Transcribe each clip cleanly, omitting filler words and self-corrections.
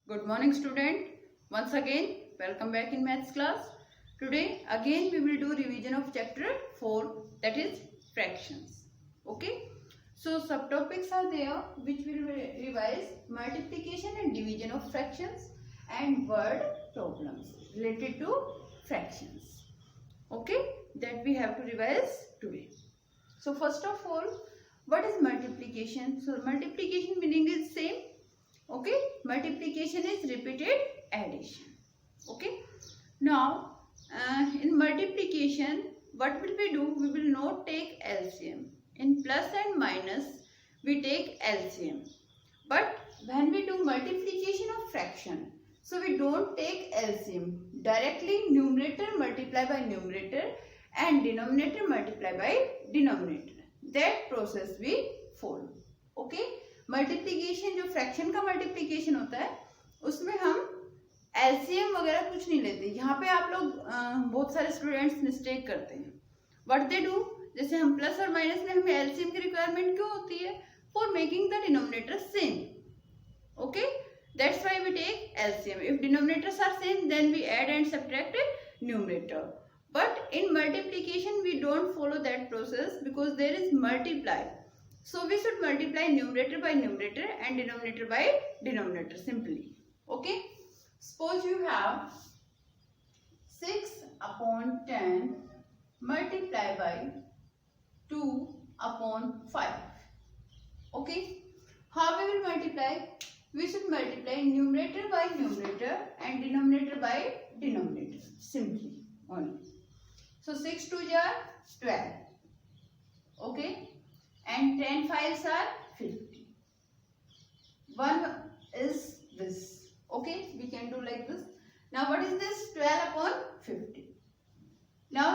Good morning student. Once again welcome back in maths class. Today again we will do revision of chapter 4, that is fractions. Okay. So subtopics are there which will revise multiplication and division of fractions and word problems related to fractions. Okay, that we have to revise today. So first of all, what is multiplication? So multiplication meaning is same. Okay, multiplication is repeated addition. Okay, now in multiplication what will we do? We will not take LCM. In plus and minus we take LCM, but when we do multiplication of fraction, so we don't take LCM. Directly numerator multiply by numerator and denominator multiply by denominator. That process we follow. Okay, multiplication जो fraction का multiplication होता है उसमें हम LCM वगैरह कुछ नहीं लेते. यहाँ पे आप लोग बहुत सारे स्टूडेंट्स मिस्टेक करते हैं. व्हाट दे डू, जैसे हम प्लस और माइनस में हमें एलसीएम की रिक्वायरमेंट क्यों होती है? For making the denominator same. Okay, that's why we take LCM. If denominators are same then we add and subtract numerator. But in multiplication we don't follow that process because there is multiply. So we should multiply numerator by numerator and denominator by denominator simply. Okay. Suppose you have 6 upon 10 multiply by 2 upon 5. Okay. How we will multiply? We should multiply numerator by numerator and denominator by denominator simply only. So 6 2s are 12. Okay. And 10 5s are 50. 1 is this. Okay. We can do like this. Now what is this? 12 upon 50. Now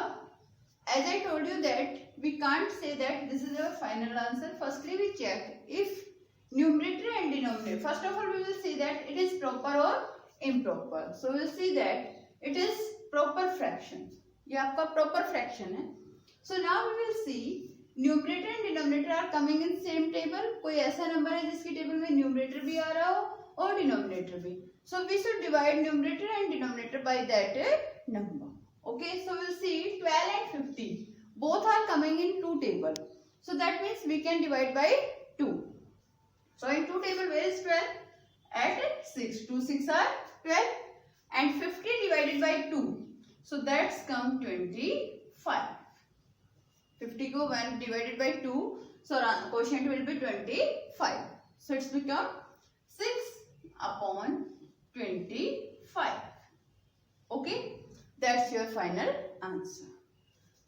as I told you that we can't say that this is our final answer. Firstly we check if numerator and denominator. First of all we will see that it is proper or improper. So we will see that it is proper fraction. ये आपका proper fraction है. So now we will see numerator and denominator are coming in same table. कोई ऐसा number है जिसकी table में numerator भी आ रहा हो और denominator भी. So we should divide numerator and denominator by that number. Okay, so we'll see 12 and 50 both are coming in two table. So that means we can divide by 2. So in two table where is 12? At 6. 2 6 are 12 and 50 divided by 2. So that's come 25. 50 go when divided by 2. So quotient will be 25. So it's become 6 upon 25. Okay. That's your final answer.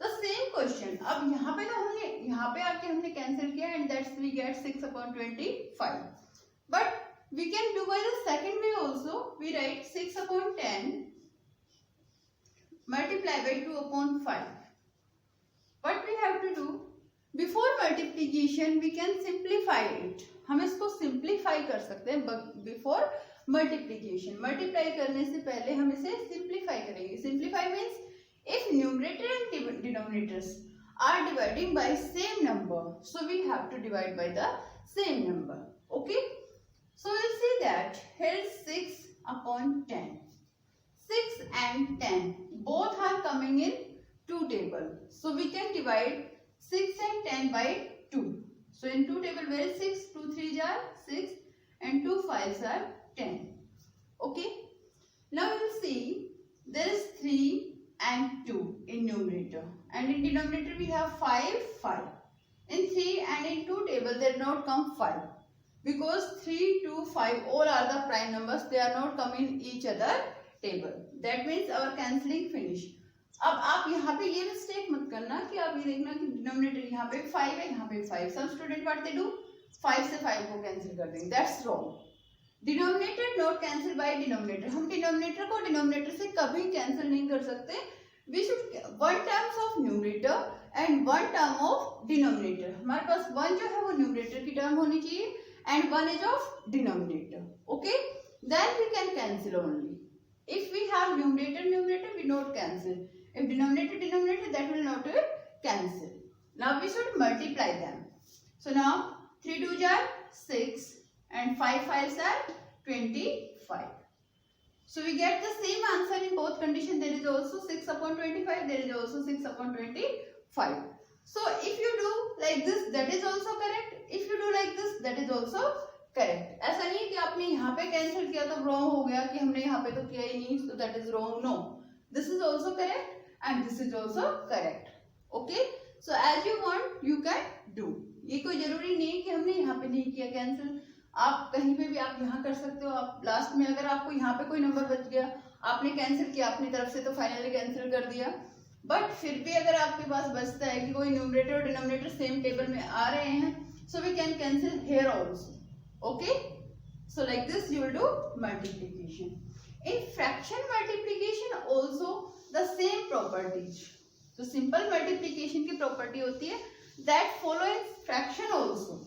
The same question. अब यहाँ पे ना हमने यहाँ पे आके हमने cancel किया and that's we get 6 upon 25. But we can do by the second way also. We write 6 upon 10 multiply by 2 upon 5. What we have to do? Before multiplication we can simplify it. हम इसको simplify कर सकते हैं before multiplication. Multiply करने से पहले हम इसे simplify करेंगे. Simplify means if numerator and denominators are dividing by same number, so we have to divide by the same number. Okay. So we'll see that here is 6 upon 10. 6 and 10 both are coming in two table. So we can divide 6 and 10 by 2. So in two table where is 6? 2 3s are 6 and 2 5s are 10. Okay. Now you will see there is 3 and 2 in numerator and in denominator we have 5 5. In 3 and in 2 table there not come 5. Because 3, 2, 5 all are the prime numbers. They are not coming in each other table. That means our cancelling finish. अब आप यहाँ पे ये mistake मत करना कि आप ये देखना कि डिनोमिनेटर यहाँ पे 5 है यहाँ पे 5. Some student what they do 5 से 5 को कैंसिल कर देंगे. That's wrong. Denominator not cancel by denominator. हम डिनोमिनेटर को डिनोमिनेटर से कभी कैंसिल नहीं कर सकते. We should one terms of numerator and one term of denominator. हमारे पास one जो है वो numerator की term होनी चाहिए and one is of denominator. Okay, then we can cancel only. If we have numerator we not cancel. If denominator that will not cancel. Now we should multiply them. So now 3 2s are 6 and 5 5s are 25. 5. So we get the same answer in both condition. There is also 6 upon 25. There is also 6 upon 25. So if you do like this, that is also correct. If you do like this, that is also correct. ऐसा नहीं कि आपने यहाँ पे cancel किया तो wrong हो गया कि हमने यहाँ पे तो किया ही नहीं, so that is wrong. No, this is also correct and this is also correct. Okay, so as you want you can do. ये कोई जरूरी नहीं है कि हमने यहाँ पे नहीं किया कैंसिल. आप कहीं पे भी आप यहाँ कर सकते हो. आप लास्ट में अगर आपको यहाँ पे कोई नंबर बच गया, आपने कैंसिल किया अपनी तरफ से तो फाइनली कैंसिल कर दिया. बट फिर भी अगर आपके पास बचता है कि कोई न्यूमरेटर और डिनोमिनेटर सेम टेबल में आ रहे हैं, so we can cancel here also. Okay, so like this you will do multiplication. In fraction multiplication also the same properties. तो सिंपल मल्टीप्लिकेशन की प्रॉपर्टी होती है that follow in fraction also.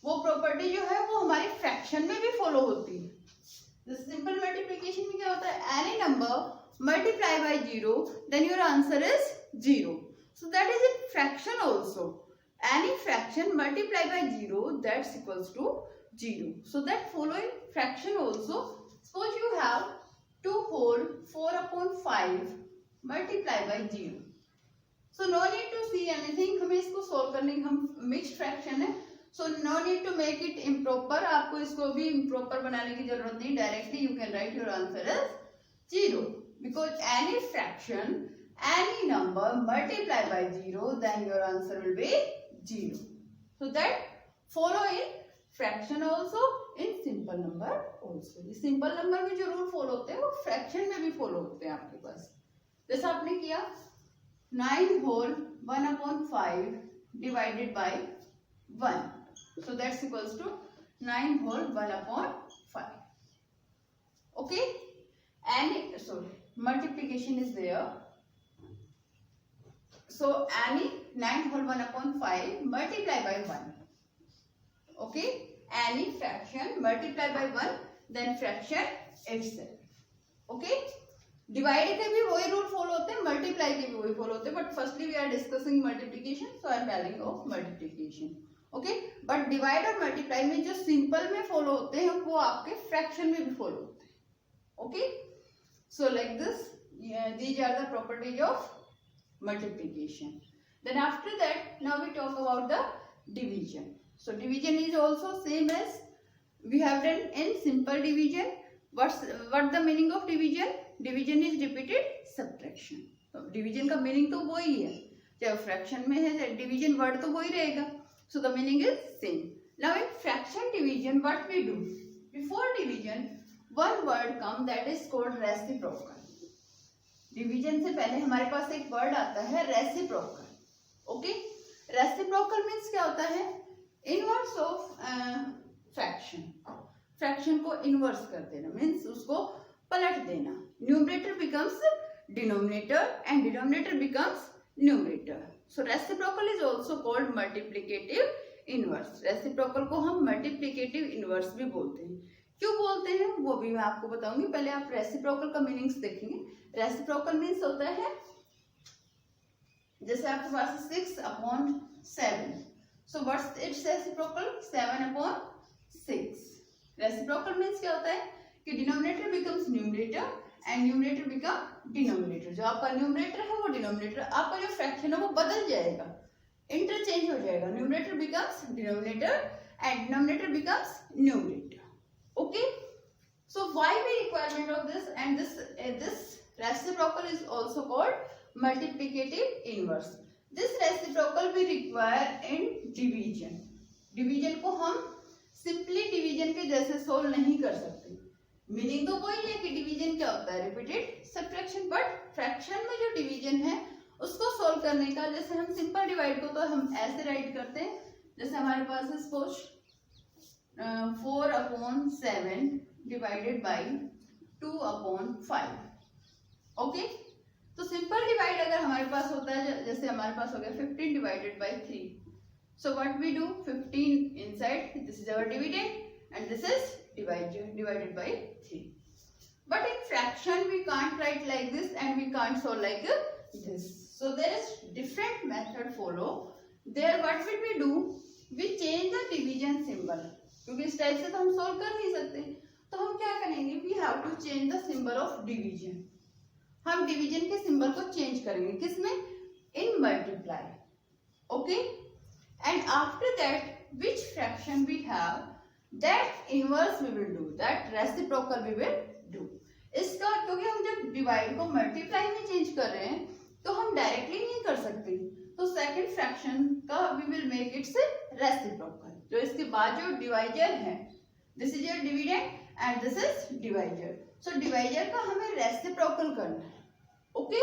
वो property जो है वो हमारे फ्रैक्शन में भी फॉलो होती है. सिंपल मल्टीप्लिकेशन में क्या होता है, any number multiply by 0 then your answer is 0. So that is in fraction also. Any fraction multiply by 0 that's equals to 0. So that follow in fraction also. Suppose you have 2 whole 4 upon 5 multiply by 0. So no need to see anything. हमें इसको solve करने की, हम mixed fraction है, so no need to make it improper. आपको इसको भी improper बनाने की जरूरत नहीं. Directly you can write your answer is 0 because any fraction any number multiply by 0 then your answer will be 0. So that follow in fraction also, in simple number also. Simple number में जो rule follow होते हैं वो fraction में भी follow होते हैं आपके पास. जैसा आपने किया 9 whole 1 upon 5 divided by 1. So that's equals to 9 whole 1 upon 5. Okay, and so multiplication is there. So any 9 whole 1 upon 5 multiply by 1. Okay, any fraction multiply by 1 then fraction itself. Okay, divide के भी वही rule follow होते हैं, multiply के भी वही follow होते हैं. But firstly we are discussing multiplication, so I am telling of multiplication. Okay, but divide और मल्टीप्लाई में जो सिंपल में फॉलो होते हैं वो आपके फ्रैक्शन में भी फॉलो होते हैं. Okay, so like this these are the properties of multiplication. Then after that now we talk about the division. So division is also same as we have done in simple division. What the meaning of division? Division is repeated subtraction. तो division का meaning तो वही है, चाहे fraction में है division word तो वही रहेगा. So the meaning is same. Now in fraction division what we do, before division one word come that is called reciprocal. Division से पहले हमारे पास एक वर्ड आता है रेसिप्रोकल. ओके, रेसिप्रोकल मीन्स क्या होता है, इनवर्स ऑफ फ्रैक्शन. फ्रैक्शन को इनवर्स कर देना मीन्स उसको पलट देना. Numerator becomes denominator and denominator becomes numerator. So reciprocal is also called multiplicative inverse. Reciprocal को हम मल्टीप्लिकेटिव इनवर्स भी बोलते हैं. क्यों बोलते हैं वो भी मैं आपको बताऊंगी. पहले आप रेसिप्रोकल का मीनिंग्स देखेंगे. रेसिप्रोकल मीन्स होता है जैसे आपके पास 6 upon 7. So what's it's reciprocal? 7 upon 6. Reciprocal means क्या होता है कि denominator becomes numerator and numerator become denominator. जो आपका न्यूमरेटर है वो डिनोमिनेटर, आपका जो फ्रैक्शन है वो बदल जाएगा, इंटरचेंज हो जाएगा. Numerator becomes denominator and denominator becomes numerator. Okay, so why we requirement of this and this reciprocal is also called multiplicative inverse. This reciprocal we require in division. Division को हम simply division के जैसे solve नहीं कर सकते. Meaning तो वही है कि डिवीजन क्या होता है, रिपीटेड सब्ट्रैक्शन. बट फ्रैक्शन में जो डिवीजन है उसको सोल्व करने का, जैसे हम सिंपल डिवाइड को तो हम ऐसे राइट करते हैं, जैसे हमारे पास है suppose 4 upon 7 divided by 2 upon 5. Okay, तो सिंपल डिवाइड अगर हमारे पास होता है, जैसे हमारे पास हो गया 15 divided by 3. So what we do, 15 inside, this is our dividend and this is divided by 3. But in fraction we can't write like this and we can't solve like this. So there is different method follow. There what will we do, we change the division symbol. क्योंकि इस type से तो हम solve कर नहीं सकते, तो हम क्या करेंगे, we have to change the symbol of division. हम डिवीजन के सिंबल को चेंज करेंगे, किसमें, in multiply. Okay, and after that which fraction we have, that inverse we will do, that reciprocal we will do. इसका, क्योंकि हम जब divide को मल्टीप्लाई में चेंज कर रहे हैं तो हम डायरेक्टली नहीं कर सकते, तो सेकंड फ्रैक्शन का we will make its reciprocal. जो इसके बाद जो डिवाइजर है, this is your dividend and this is divisor. So divisor का हमें रेसिप्रोकल करना है। Okay,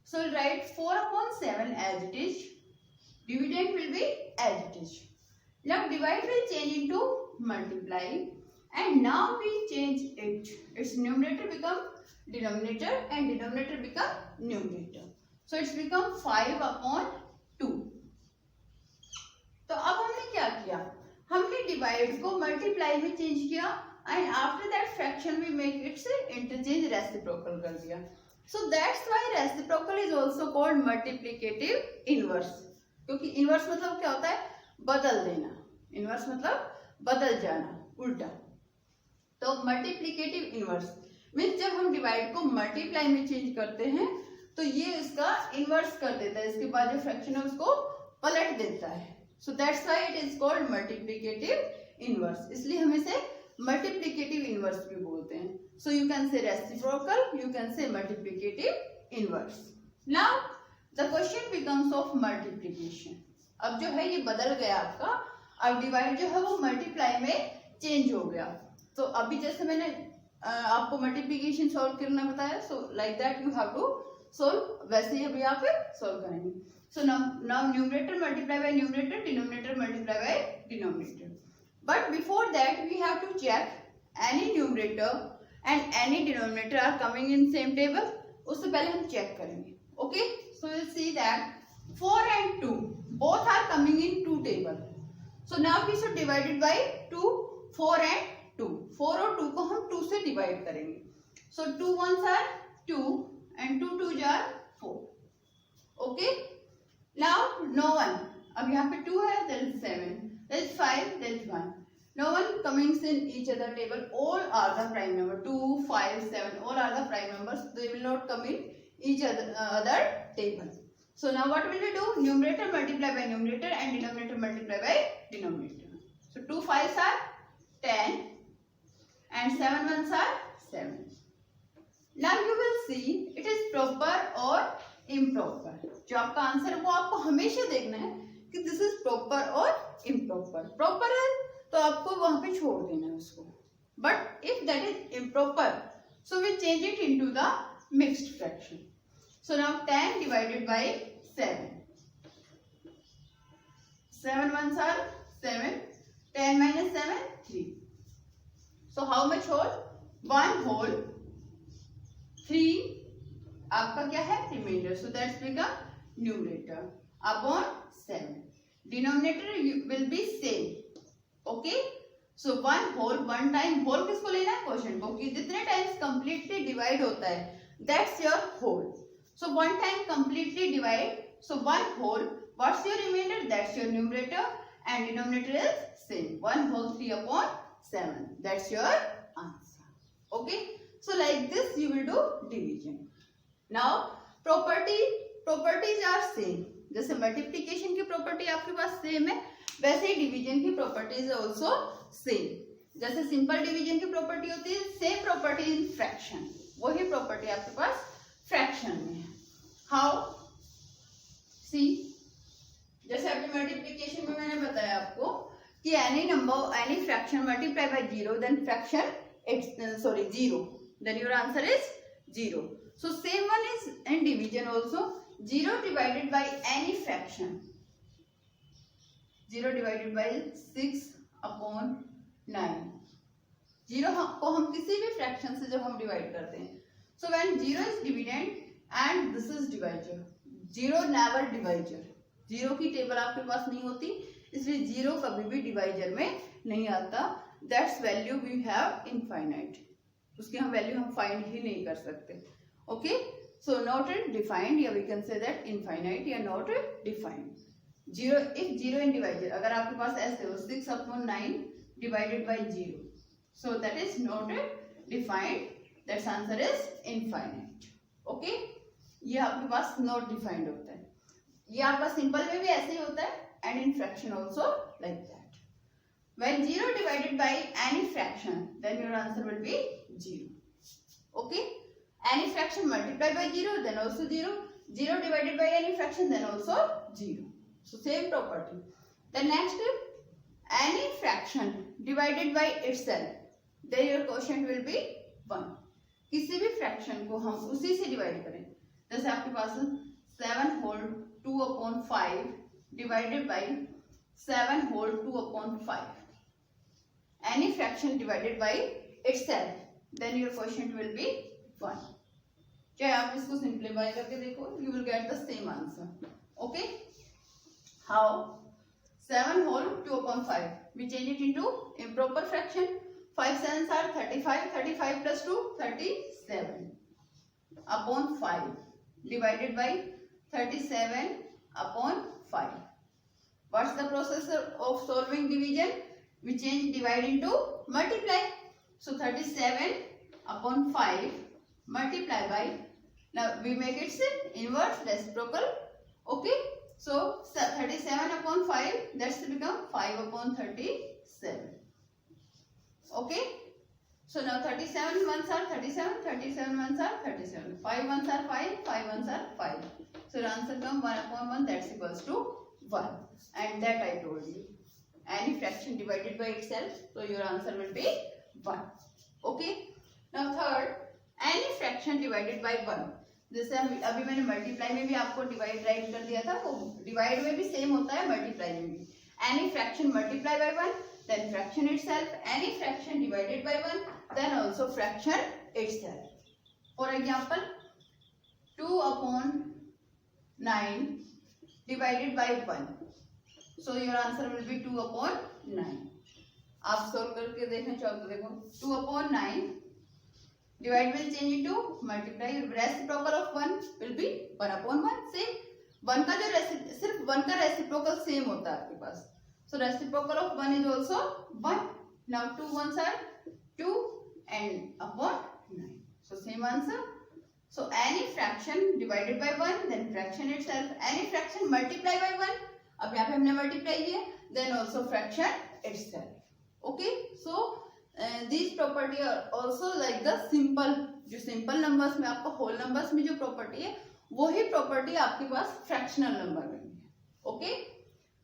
so write 4/7 as it is, dividend will be as it is. Now divide will change into multiply and now we change it, its numerator become denominator and denominator become numerator, so it's become 5/2। तो अब हमने क्या किया, हमने divide को multiply में change किया and after that fraction we make its interchange reciprocal कर दिया। So that's why reciprocal is also called multiplicative inverse, क्योंकि इनवर्स मतलब क्या होता है, बदल देना। इनवर्स मतलब बदल जाना, उल्टा। तो मल्टीप्लिकेटिव इनवर्स मीन्स जब हम डिवाइड को मल्टीप्लाई में चेंज करते हैं तो ये इसका इनवर्स कर देता है, इसके बाद जो फ्रैक्शन है उसको पलट देता है। सो that's why it is called multiplicative inverse, इसलिए हम इसे मल्टीप्लिकेटिव इनवर्स भी बोलते हैं। सो you can say reciprocal, you can say multiplicative inverse. Now the question becomes of multiplication. अब जो है ये बदल गया आपका, अब डिवाइड जो है वो मल्टीप्लाई में चेंज हो गया। तो अभी जैसे मैंने आपको मल्टीप्लिकेशन सॉल्व करना बताया, so like that you have to solve, वैसे ही अभी आप सॉल्व करेंगे। So now numerator multiply by numerator, denominator multiply by denominator. But before that we have to check any numerator and any denominator are coming in same table. उससे पहले हम check करेंगे। Okay, so will see that 4 and 2 both are coming in 2 table. So now we should divide it by 2, 4 and 2। 4 और 2 को हम 2 से divide करेंगे। So 2 1s are 2 and 2 2s are 4। Okay, now no one, अब यहाँ पे 2 है, there is 7, there is 5, there is 1, no one coming in each other table, all are the prime number, 2 5 7 all are the prime numbers, they will not come in each other table. So now what will we do, numerator multiply by numerator and denominator multiply by denominator. So 2 5s are 10 and 7 1s are 7. Now you will see it is proper or improper. जो आपका answer है वो आपको हमेशा देखना है कि this is proper और इम्प्रॉपर। प्रॉपर है तो आपको वहां पे छोड़ देना है उसको, but if that is improper so we change it into the mixed fraction. So now 10 divided by 7, 7 1s are 7, 10 minus 7 3. So how much whole, 1 whole, 3 आपका क्या है, remainder. So that's become numerator upon 7। Denominator will be same. Okay, so 1 whole, 1 time whole किसको लेना है, question को, कि जितने times completely divide होता है that's your whole. So 1 time completely divide, so 1 whole, what's your remainder, that's your numerator and denominator is same, 1 whole 3 upon 7, that's your answer. Okay, so like this you will do division. Now properties are same, जैसे multiplication की property आपके पास same है वैसे ही division की properties also same. जैसे simple division की property होती है, सेम प्रॉपर्टी इन फ्रैक्शन, वही प्रॉपर्टी आपके पास फ्रैक्शन में है। हाउ, सी, जैसे अभी मल्टीप्लिकेशन में मैंने बताया आपको कि any number, any fraction multiply by 0, then fraction it's 0, then your answer is 0. So same one is in division also, 0 divided by any fraction, 0 divided by 6/9, 0 को हम किसी भी फ्रैक्शन से जब हम डिवाइड करते हैं, so when 0 is dividend and this is divisor, 0 never divisor, 0 की टेबल आपके पास नहीं होती, इसलिए 0 कभी भी डिवाइजर में नहीं आता। That's value we have infinite, उसकी हम वैल्यू हम फाइंड ही नहीं कर सकते। ओके, सो नॉट डिफाइंड, या we can say that infinite या not defined. 0 if 0 in divisor, अगर आपके पास ऐसे हो 6/9 divided by 0, So that is not defined. That answer is infinite. Okay, ये आपके पास not defined होता है. ये आपका सिंपल में भी ऐसे ही होता है and in fraction also like that. When 0 divided by any fraction, then your answer will be 0. Okay, any fraction multiplied by 0, then also 0. 0 divided by any fraction, then also 0. So same property. Then next, any fraction divided by itself, then your quotient will be 1. किसी भी fraction को हम उसी से divide करें, जैसे आपके पास 7 whole 2 upon 5 divided by 7 whole 2 upon 5. Any fraction divided by itself, then your quotient will be 1. चाहे आप इसको सिंप्लीफाई करके देखो, you will get the same answer. Okay? How? 7 whole 2 upon 5. We change it into improper fraction. 5 sevens are 35. 35 plus 2, 37 upon 5 divided by 37 upon 5. What's the process of solving division? We change divide into multiply. So 37 upon 5 multiply by, now we make it inverse reciprocal. Okay, so 37 upon 5, that's become 5 upon 37. Okay, so now 37 ones are 37, 37 ones are 37, 5 ones are 5, 5 ones are 5. So the answer comes 1 upon 1, that's equals to 1. And that I told you. Any fraction divided by itself, so your answer will be 1. Okay. Now third, any fraction divided by 1. जैसे अभी मैंने multiply में भी आपको divide right कर दिया था, वो डिवाइड में भी सेम होता है, मल्टीप्लाई में भी. Any fraction multiplied by 1, then fraction itself. Any fraction divided by 1, then also fraction itself. For example, 2 upon 9 divided by 1. So your answer will be 2 upon 9. आप सोल्व करके देखना चाहो तो देखो 2 upon 9 divide will change into multiply. Reciprocal of 1 will be 1 upon 1. Same 1 का जो सिर्फ 1 का reciprocal same होता है आपके पास. So reciprocal of 1 is also 1. Now 2 ones are 2 and upon 9. So same answer. So any fraction divided by 1, then fraction itself. Any fraction multiplied by 1, अब यहाँ पे हमने multiply किया, then also fraction itself. Okay, so these property are also like the simple, जो simple numbers में आपको whole numbers में जो property है, वही property आपके पास fractional number में है. Okay,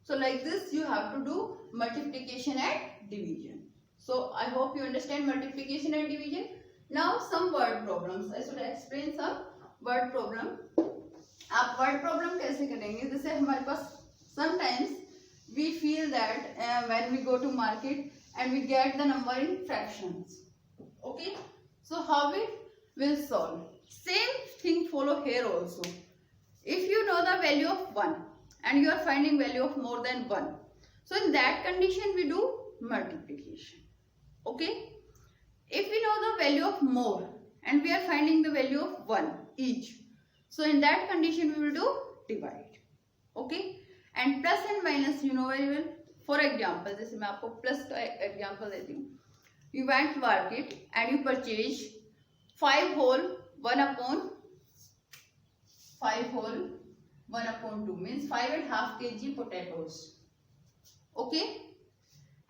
so like this you have to do multiplication and division. So I hope you understand multiplication and division. Now some word problems. I should explain some word problem. आप word problem कैसे करेंगे? जैसे हमारे पास sometimes we feel that when we go to market and we get the number in fractions. Okay, so how we will solve? Same thing follow here also. If you know the value of 1 and you are finding value of more than 1, so in that condition we do multiplication. Okay, if we know the value of more and we are finding the value of 1 each, so in that condition we will do divide. Okay, and plus and minus you know very well. For example, जैसे मैं आपको plus का example देती हूँ. You went to market and you purchase 5 whole 1 upon 2 means 5.5 kg potatoes. Okay,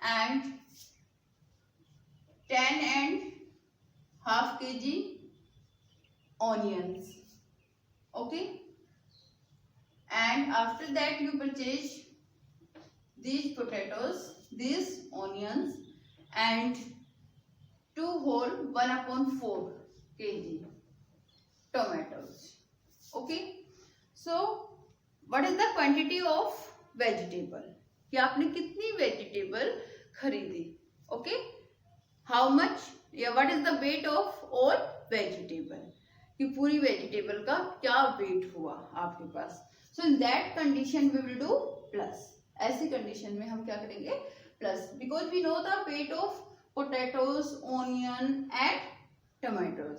and 10.5 kg onions. Okay, and after that you purchase these potatoes, these onions, and 2 whole 1 upon 4 kg tomatoes. Okay, so what is the quantity of vegetable? कि आपने कितनी vegetable खरीदी? Okay, how much या what is the weight of all vegetable? कि पूरी vegetable का क्या weight हुआ आपके पास? So in that condition we will do plus. ऐसी कंडीशन में हम क्या करेंगे? Plus, because we know the weight of potatoes, onion and tomatoes.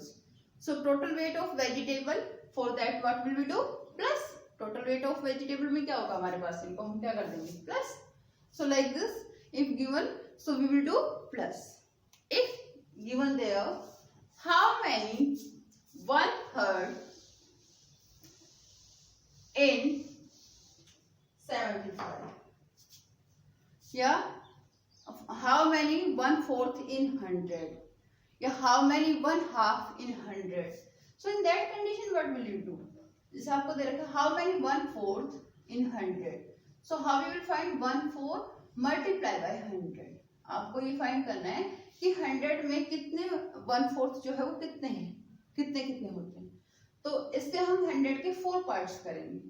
So total weight of vegetable, for that what will we do? Plus. Total weight of vegetable में क्या होगा हमारे पास? इनको हम क्या कर देंगे? Plus. So like this if given, so we will do plus. If given there, how many 1/3 in 75? Yeah, how many 1/4 in 100? Yeah, how many 1/2 in 100? So in that condition what will you do? जैसे आपको दे रखा how many 1/4 in 100? So how you will find 1/4 multiply by 100? आपको ये find करना है कि 100 में कितने 1/4 जो है वो कितने हैं, कितने कितने होते हैं. तो इससे हम 100 के 4 पार्ट्स करेंगे.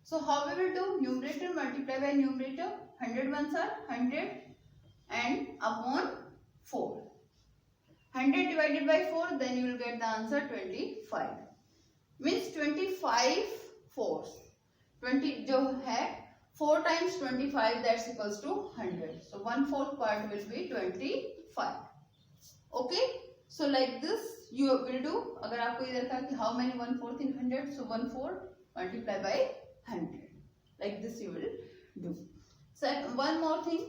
So how we will do? Numerator multiply by numerator. 100 ones are 100 and upon 4. 100 divided by 4, then you will get the answer 25. Means 25 fourths. 20 जो है 4 times 25, that's equals to 100. So 1/4 part will be 25. Okay. So like this you will do. अगर आपको इधर का कि how many 1/4 in 100, so 1/4 multiply by 100. Like this you will do. So one more thing,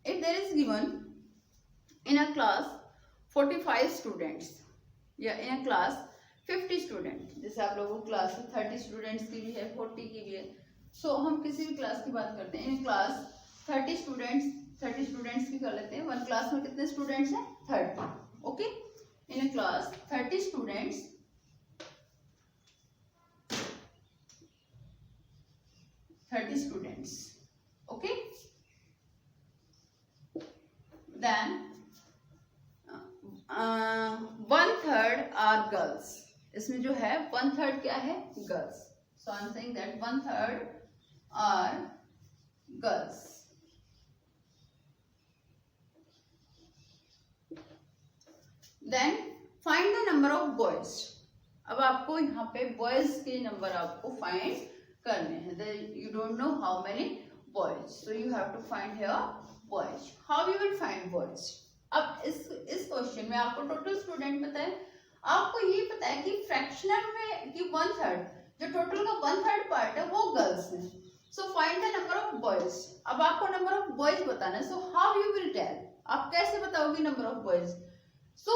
if there is given in a class 45 students, या in a class 50 students, जैसे आप लोगों को क्लास 30 स्टूडेंट्स की भी है, 40 की भी है. सो हम किसी भी क्लास की बात करते हैं. इन क्लास 30 स्टूडेंट्स की कर लेते हैं. वन क्लास में कितने स्टूडेंट्स हैं? 30. Okay. In class 30 students, okay. Then 1/3 are girls. इसमें जो है 1/3 क्या है? Girls. So I'm saying that 1/3 are girls. Then find the number of boys. अब आपको यहाँ पे boys के नंबर आपको find करने हैं. You don't know how many boys, so you have to find here boys. How you will find boys? अब इस क्वेश्चन में आपको टोटल स्टूडेंट पता है, आपको ये पता है कि फ्रैक्शनल में कि 1/3, जो टोटल का 1/3 पार्ट है वो गर्ल्स है. So find the number of boys. अब आपको नंबर ऑफ बॉयज बताना है. So how you will tell, आप कैसे बताओगे number of boys? So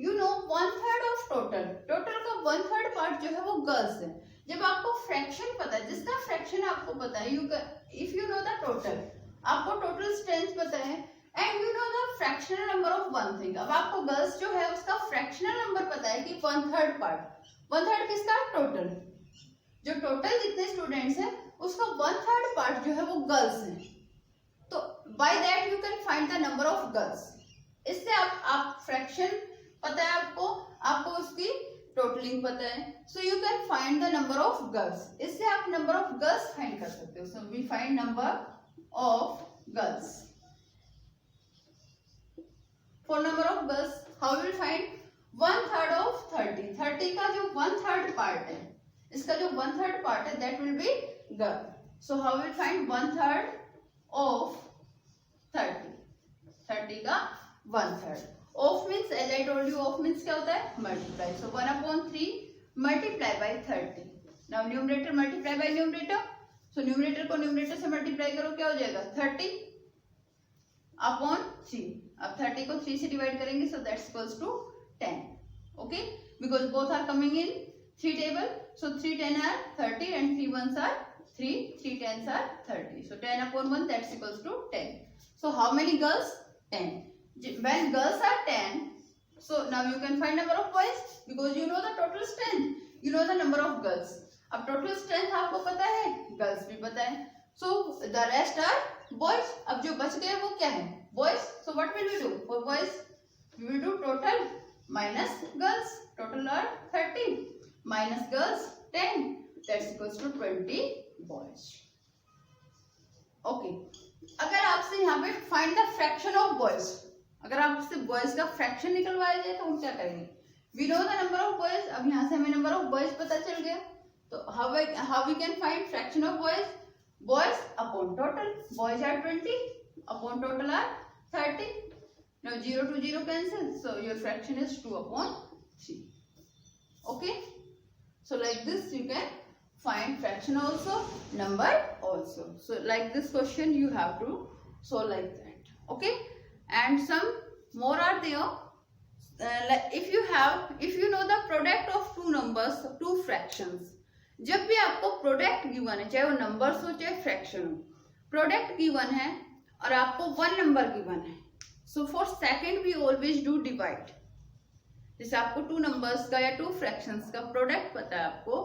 you know 1/3 of total का 1/3 पार्ट जो है वो गर्ल्स है. जब आपको फ्रैक्शन पता है, जिसका फ्रैक्शन आपको पता है, if you know the total, आपको टोटल स्ट्रेंथ पता है and you know the fractional number of one thing. अब आपको गर्ल्स जो है उसका फ्रैक्शनल नंबर पता है कि 1/3 पार्ट. 1/3 किसका? टोटल. जो टोटल जितने स्टूडेंट्स हैं उसका 1/3 पार्ट जो है वो गर्ल्स हैं. तो by that you can find the number of girls. इससे आप फ्रैक्शन पता है आपको उसकी टोटलिंग पता है. So you can find the number of girls. इससे आप नंबर ऑफ गर्ल्स फाइंड कर सकते हो. So we find number of girls. For number of girls, how we will find 1/3 of 30. 30 का जो 1/3 पार्ट है, इसका जो 1/3 पार्ट है, that will be girl. So how we will find 1/3 of 30. 30 का 1/3. Of means, as I told you, of means क्या होता है? Multiply. So 1/3 multiply by 30. Now numerator multiply by numerator. So numerator को numerator से multiply करो, क्या हो जाएगा? 30 upon 3. अब 30 को 3 से डिवाइड करेंगे, so that's equals to 10. Okay, because both are coming in 3 table, so 3 10 are 30 and 3 1s are 3, 3 10s are 30. So 10 upon 1, that's equals to 10. So how many girls? 10. When girls are 10, so now you can find number of boys because you know the total strength, you know the number of girls. अब total strength आपको पता है, girls भी पता है. So the rest are boys. अब जो बच गए वो क्या है? Boys. So what will we do? For boys, we will do total minus girls. Total are 30 minus girls 10. That's equals to 20 boys. Okay. अगर आपसे यहाँ पे find the fraction of boys, अगर आपसे boys का fraction निकलवाया जाए तो हम क्या करेंगे? We know the number of boys. अब यहाँ से हमें number of boys पता चल गया. तो how we can find fraction of boys? Boys upon total. Boys are 20 upon total are 30. Now 0 to 0 cancel. So your fraction is 2 upon 3. Okay. So like this you can find fraction also, number also. So like this question you have to solve like that. Okay. And some more are there. if you know the product of two numbers, two fractions, जब भी आपको product given है, चाहे वो numbers हो चाहे fraction हो, product given है और आपको वन नंबर गिवन है, so for second we always do divide. जैसे आपको टू नंबर्स का या टू फ्रैक्शंस का प्रोडक्ट पता है आपको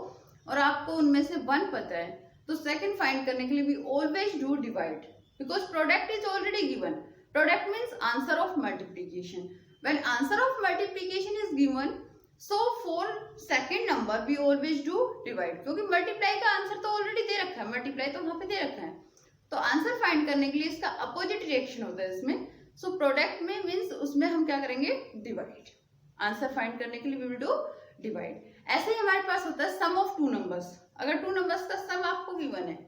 और आपको उनमें से वन पता है, तो सेकंड फाइंड करने के लिए we always do divide because product is already given. Product means answer of multiplication. When answer of multiplication is given, so for second number we always do divide, क्योंकि multiply का answer तो already दे रखा है, multiply तो वहां पे दे रखा है, तो आंसर फाइंड करने के लिए इसका अपोजिट रिएक्शन होता है इसमें. सो प्रोडक्ट में मीन्स उसमें हम क्या करेंगे, डिवाइड. आंसर फाइंड करने के लिए वी विल डू डिवाइड. ऐसे ही हमारे पास होता है सम ऑफ टू नंबर्स. अगर टू नंबर्स का सम आपको गिवन है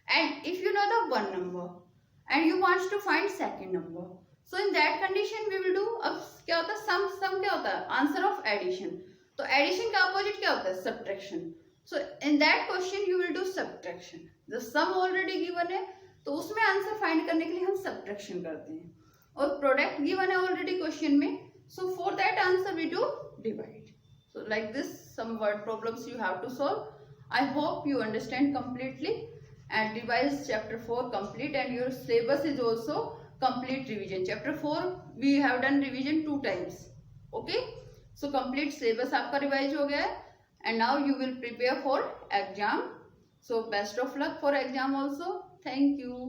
and if you know the one number and you wants to find second number, so in that condition we will do. अब क्या होता है, सम क्या होता है, आंसर ऑफ एडिशन. तो एडिशन का अपोजिट क्या होता है, subtraction. So in that question you will do subtraction. The sum already given है तो उसमें आंसर फाइंड करने के लिए हम सब्ट्रैक्शन करते हैं, और प्रोडक्ट गिवन है ऑलरेडी क्वेश्चन में, so for that answer we do divide. So like this some word problems you have to solve. I hope you understand completely and revise chapter 4 complete, and your syllabus is also complete revision. Chapter 4 we have done revision 2 times. Okay, so complete syllabus आपका revise हो गया है and now you will prepare for exam. So best of luck for exam also. Thank you.